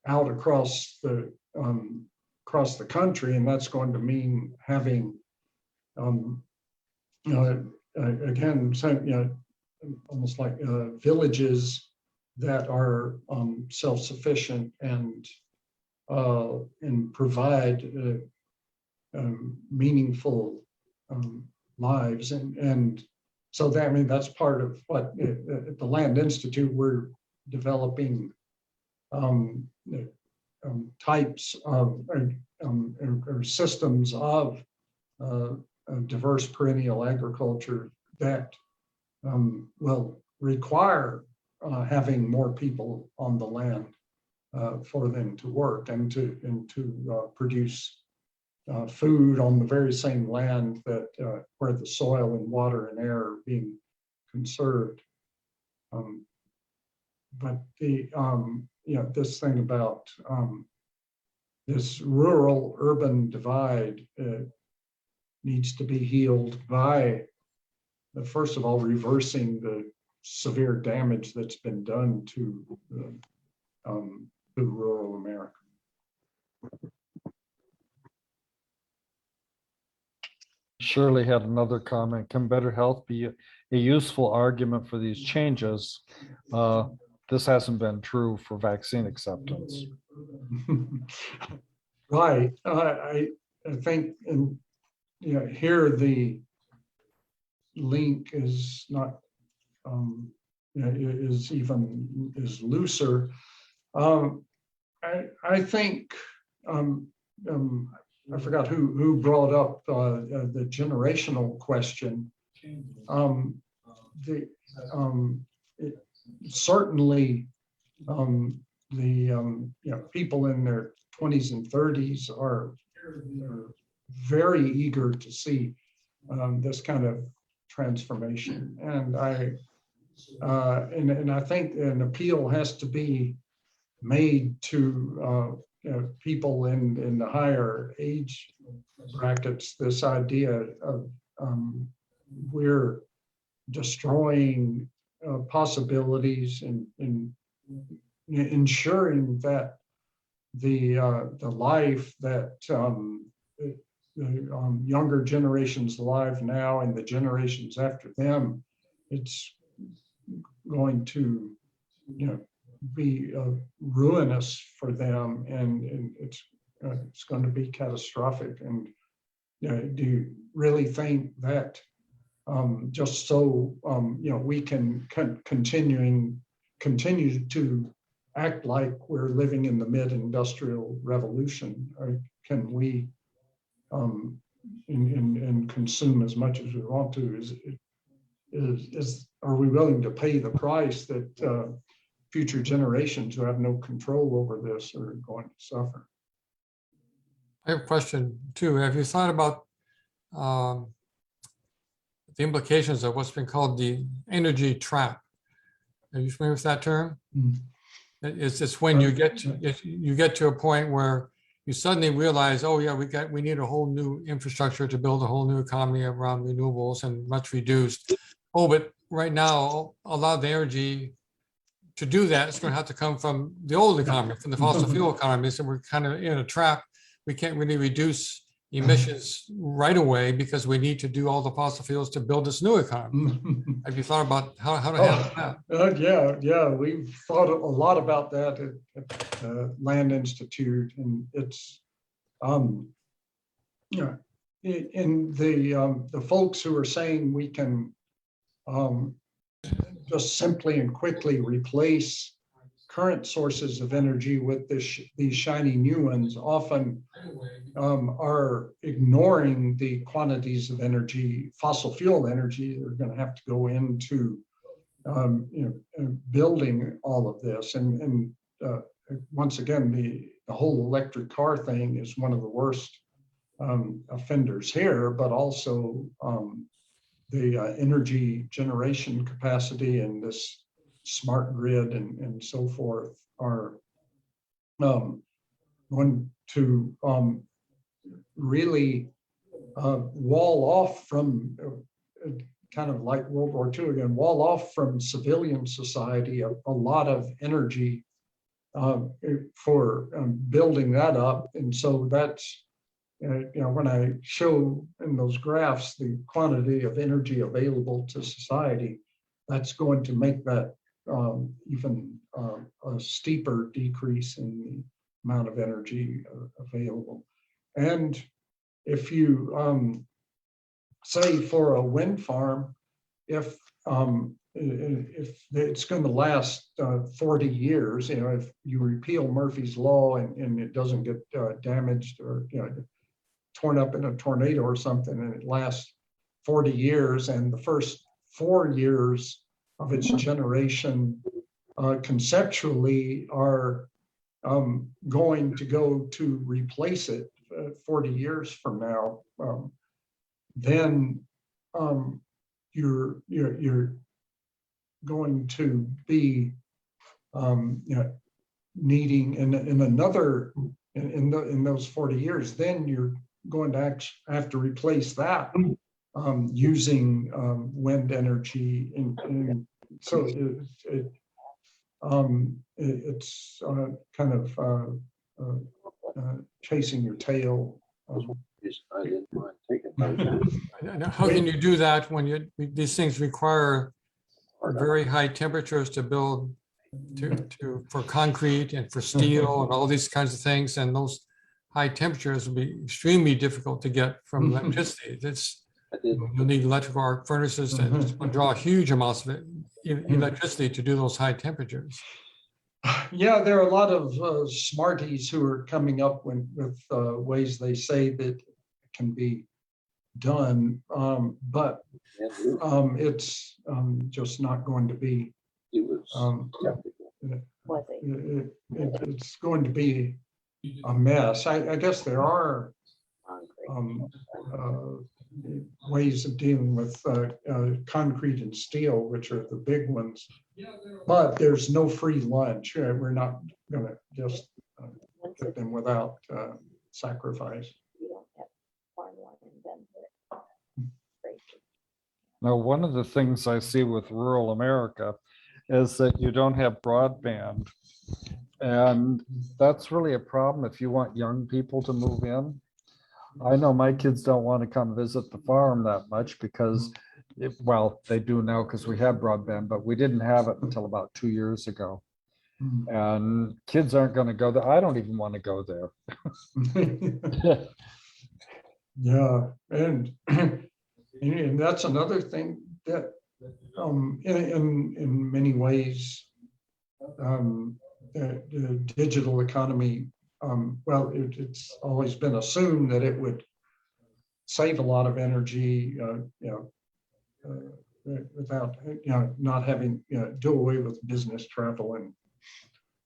out across the country, and that's going to mean having again, so, almost like villages that are self-sufficient and provide meaningful lives, and so that, I mean, that's part of what at the Land Institute we're developing types of or systems of diverse perennial agriculture that will require having more people on the land for them to work and to produce food on the very same land that where the soil and water and air are being conserved. But the this thing about this rural-urban divide needs to be healed by, first of all, reversing the severe damage that's been done to rural America. Shirley had another comment. Can better health be a useful argument for these changes? This hasn't been true for vaccine acceptance. Right. I think, and here the link is not is looser. I think I forgot who brought up the generational question. Certainly the people in their 20s and 30s are very eager to see this kind of transformation, and I think an appeal has to be made to people in the higher age brackets. This idea of we're destroying possibilities and ensuring that the life that younger generations alive now and the generations after them, it's going to be ruinous for them, and it's going to be catastrophic. And do you really think that just so we can continue to act like we're living in the mid-industrial revolution, or can we and consume as much as we want to? Are we willing to pay the price that future generations who have no control over this are going to suffer? I have a question too. Have you thought about the implications of what's been called the energy trap? Are you familiar with that term? Mm. It's when you get to a point where you suddenly realize, oh yeah, we need a whole new infrastructure to build a whole new economy around renewables and much reduced. Oh, but right now a lot of the energy to do that is going to have to come from the old economy, from the fossil fuel economy. So we're kind of in a trap. We can't really reduce emissions right away because we need to do all the fossil fuels to build this new economy. Have you thought about how to handle that? Yeah, we've thought a lot about that at the Land Institute, and it's in the folks who are saying we can just simply and quickly replace current sources of energy with these shiny new ones often are ignoring the quantities of energy, fossil fuel energy, that are going to have to go into building all of this. And once again, the whole electric car thing is one of the worst offenders here, but also energy generation capacity and this smart grid and so forth are going to really wall off from kind of like World War II again, wall off from civilian society a lot of energy for building that up. And so that's, when I show in those graphs the quantity of energy available to society, that's going to make that even a steeper decrease in the amount of energy available. And if you say for a wind farm, if it's going to last 40 years, if you repeal Murphy's Law and it doesn't get damaged or torn up in a tornado or something, and it lasts 40 years, and the first 4 years of its generation conceptually are going to go to replace it 40 years from now, then you're going to be needing in those 40 years, then you're going to have to replace that using wind energy, and so it's kind of chasing your tail. How can you do that when these things require very high temperatures to build for concrete and for steel and all these kinds of things, and those high temperatures will be extremely difficult to get from electricity. You'll need electrical arc furnaces that draw huge amounts of electricity to do those high temperatures. Yeah, there are a lot of smarties who are coming up with ways they say that it can be done, but it's just not going to be. It's going to be a mess. I guess there are ways of dealing with concrete and steel, which are the big ones, but there's no free lunch. We're not going to just put them without sacrifice. Now, one of the things I see with rural America is that you don't have broadband. And that's really a problem if you want young people to move in. I know my kids don't want to come visit the farm that much because, well, they do now because we have broadband, but we didn't have it until about 2 years ago. And kids aren't going to go there. I don't even want to go there. Yeah, and that's another thing that in many ways the digital economy, well, it's always been assumed that it would save a lot of energy, without not having do away with business travel and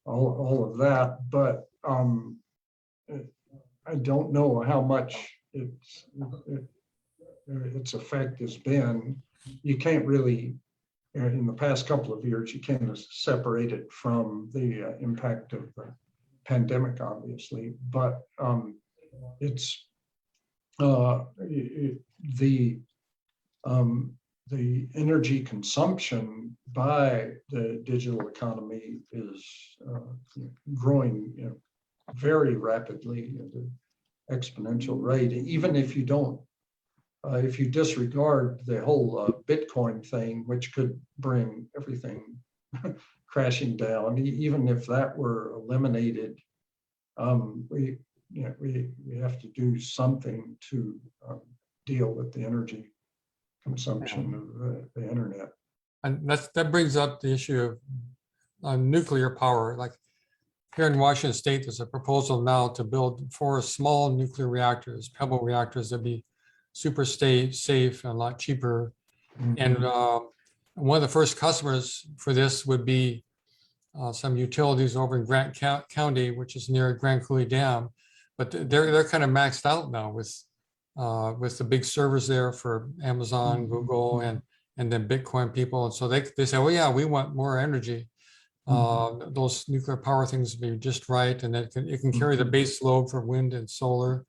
all of that. But I don't know how much its effect has been. You can't really, in the past couple of years, you can't separate it from the impact of the pandemic, obviously, but it's the energy consumption by the digital economy is growing very rapidly at an exponential rate. Even if you don't, if you disregard the whole Bitcoin thing, which could bring everything crashing down, even if that were eliminated, we have to do something to deal with the energy consumption of the internet. And that brings up the issue of nuclear power. Like here in Washington State, there's a proposal now to build 4 small nuclear reactors, pebble reactors that be super safe and a lot cheaper. And one of the first customers for this would be some utilities over in Grant County, which is near Grand Coulee Dam. But they're kind of maxed out now with with the big servers there for Amazon, Google, and then Bitcoin people. And so they say, well, yeah, we want more energy. Those nuclear power things be just right, and it can carry the base load for wind and solar.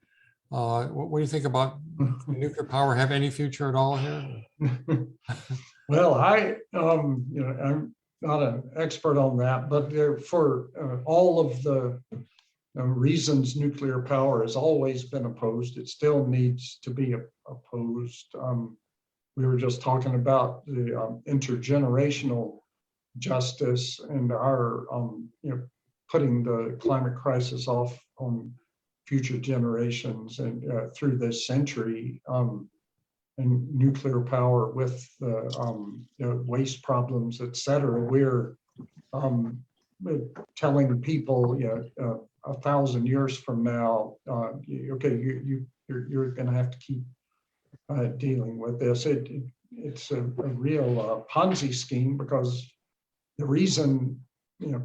What do you think about nuclear power? Have any future at all here? Well, I'm not an expert on that, but for all of the reasons nuclear power has always been opposed, it still needs to be opposed. We were just talking about the intergenerational justice and our, putting the climate crisis off on future generations and through this century. And nuclear power with the waste problems, et cetera. We're telling people, 1,000 years from now, okay, you're going to have to keep dealing with this. It's a real Ponzi scheme, because the reason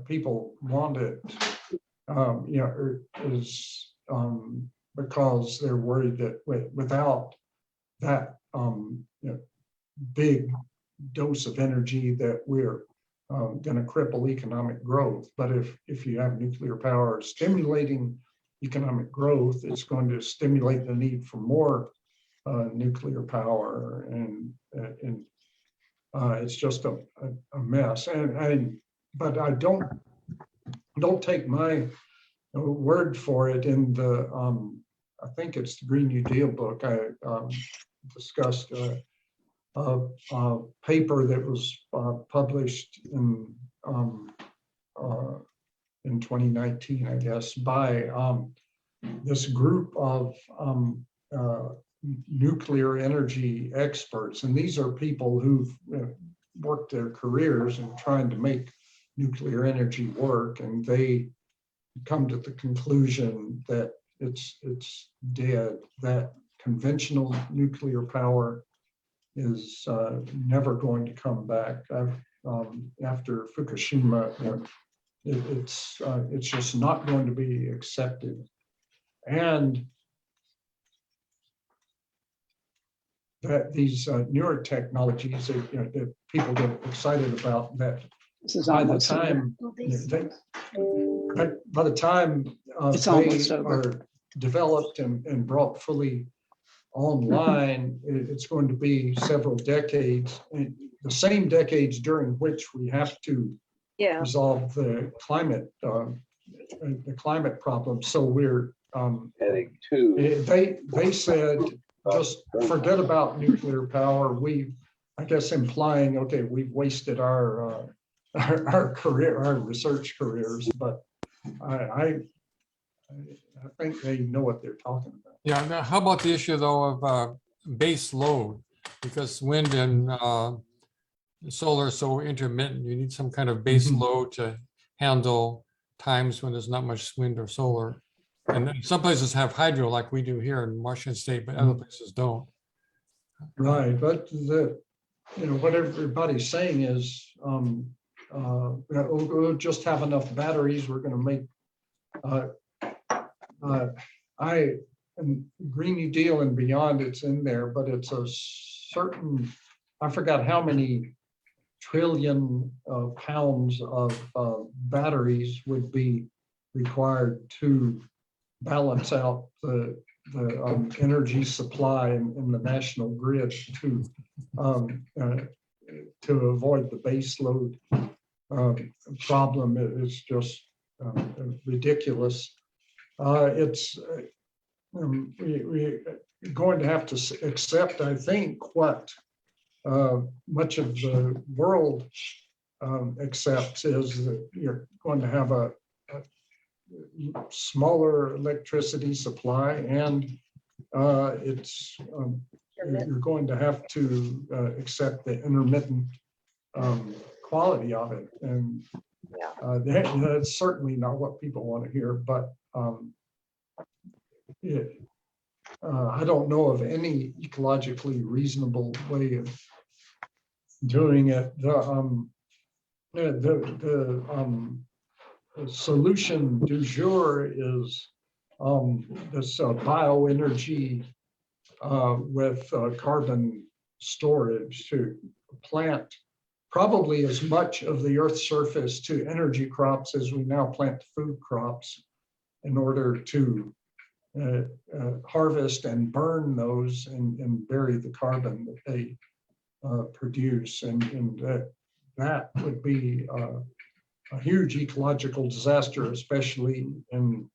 people want it, is because they're worried that without that big dose of energy, that we're going to cripple economic growth. But if you have nuclear power stimulating economic growth, it's going to stimulate the need for more nuclear power, and it's just a mess. But I don't take my word for it. In the I think it's the Green New Deal book, I discussed a paper that was published in 2019, I guess, by this group of nuclear energy experts. And these are people who've worked their careers in trying to make nuclear energy work, and they come to the conclusion that it's dead, that conventional nuclear power is never going to come back. After Fukushima, it's just not going to be accepted. And that these newer technologies that people get excited about, that by the time they are developed and brought fully online, it's going to be several decades, the same decades during which we have to resolve the climate problem. So we're heading to. They said, just forget about nuclear power. I guess implying, okay, we've wasted our research careers, but I think they know what they're talking about. Yeah. Now, how about the issue though of base load? Because wind and solar are so intermittent, you need some kind of base load to handle times when there's not much wind or solar. And then some places have hydro, like we do here in Washington State, but other places don't. Right, but what everybody's saying is, we'll just have enough batteries. We're going to make. And Green New Deal and beyond, it's in there, but it's a certain, I forgot how many trillion pounds of batteries would be required to balance out the energy supply in the national grid to avoid the base load problem. It's just ridiculous. We're going to have to accept, I think, what much of the world accepts is that you're going to have a smaller electricity supply, and you're going to have to accept the intermittent quality of it. And that's certainly not what people want to hear, but I don't know of any ecologically reasonable way of doing it. The solution du jour is this bioenergy with carbon storage to plant probably as much of the Earth's surface to energy crops as we now plant food crops in order to harvest and burn those and bury the carbon that they produce. And that would be a huge ecological disaster, especially in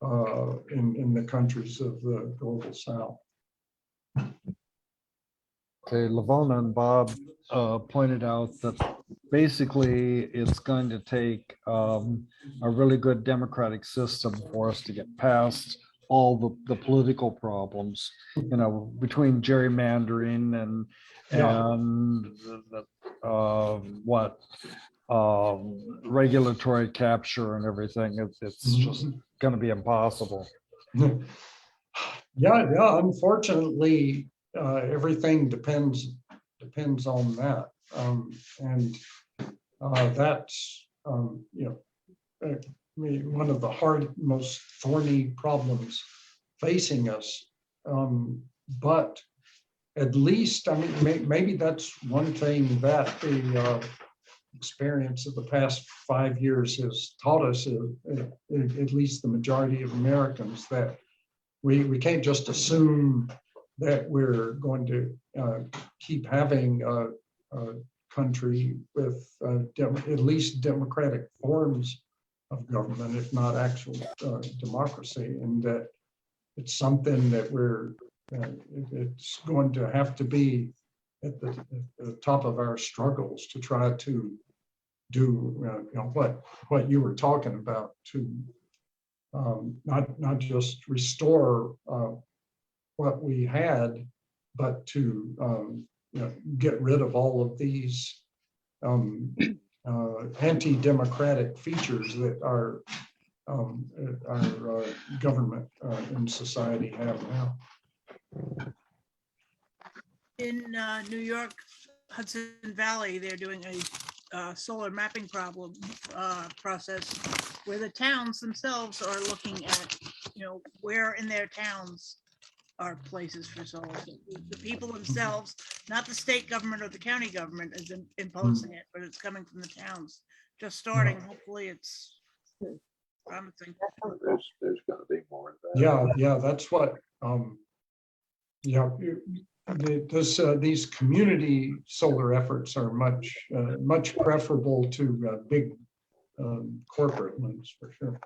the countries of the global south. Okay, Lavona and Bob pointed out that basically it's going to take a really good democratic system for us to get past all the political problems, you know, between gerrymandering and regulatory capture and everything. It's just going to be impossible. Yeah, unfortunately, everything depends on that, and that's one of the most thorny problems facing us. But at least, I mean, maybe that's one thing that the experience of the past 5 years has taught us, at least the majority of Americans, that we can't just assume that we're going to keep having a country with at least democratic forms of government, if not actual democracy, and that it's something that it's going to have to be at the top of our struggles to try to do what you were talking about, to not just restore what we had, but to get rid of all of these anti-democratic features that our government and society have now. In New York, Hudson Valley, they're doing a solar mapping process where the towns themselves are looking at, where in their towns are places for solar. The people themselves, not the state government or the county government is imposing it, but it's coming from the towns. Just starting, hopefully it's promising. There's going to be more of that. Yeah, that's what. These community solar efforts are much preferable to big corporate ones, for sure.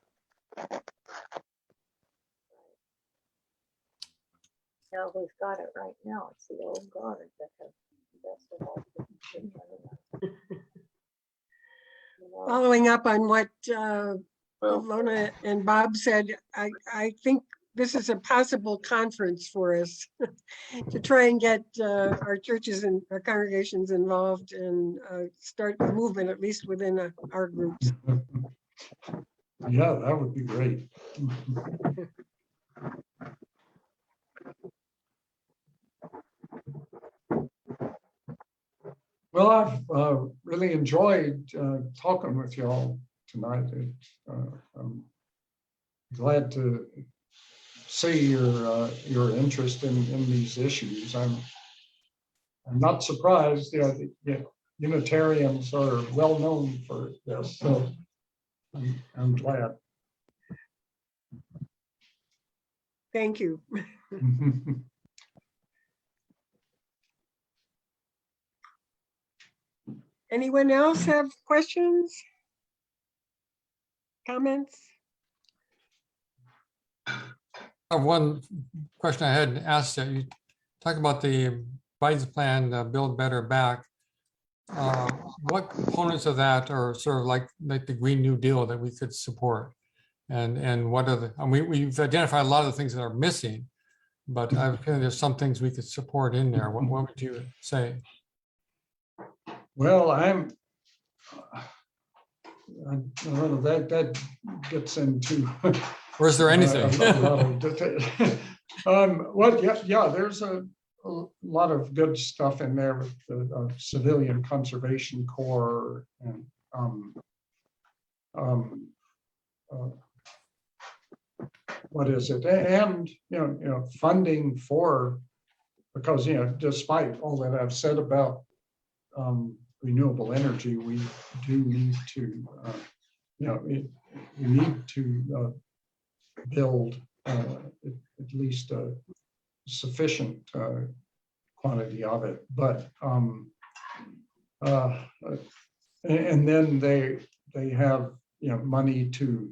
No, we've got it right now. It's the old guard that have invested all the Following up on what Well, Lona and Bob said, I think this is a possible conference for us to try and get our churches and our congregations involved and start the movement, at least within our groups. Yeah, that would be great. Well, I've really enjoyed talking with y'all tonight. I'm glad to see your interest in these issues. I'm not surprised. The Unitarians are well known for this, so I'm glad. Thank you. Anyone else have questions? Comments? One question I had asked that you talk about the Biden's plan, Build Better Back. What components of that are sort of like the Green New Deal that we could support? And what are the, we've identified a lot of the things that are missing, but I have a feeling there's some things we could support in there. What would you say? Well, that gets into. Or is there anything? A lot of detail. There's a lot of good stuff in there with the Civilian Conservation Corps and what is it? And, funding for, because, despite all that I've said about renewable energy, we do need to, we need to build at least a sufficient quantity of it. But and then they have money to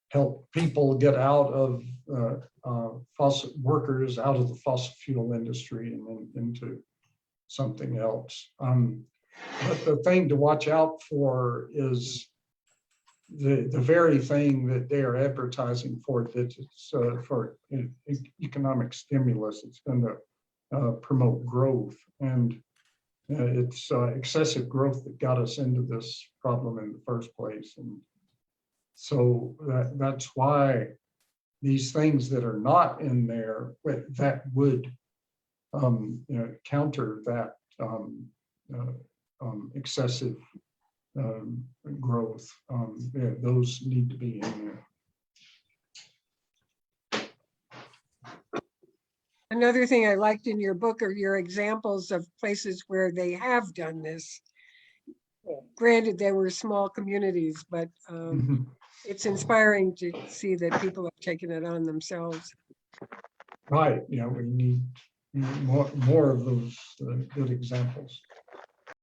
help people get out of fossil workers out of the fossil fuel industry and then into something else. But the thing to watch out for is the very thing that they are advertising for, that it's for economic stimulus. It's going to promote growth, and it's excessive growth that got us into this problem in the first place. And so that's why these things that are not in there that would counter that excessive growth, those need to be in there. Another thing I liked in your book are your examples of places where they have done this. Granted, they were small communities, but it's inspiring to see that people have taken it on themselves. Right, we need more of those good examples.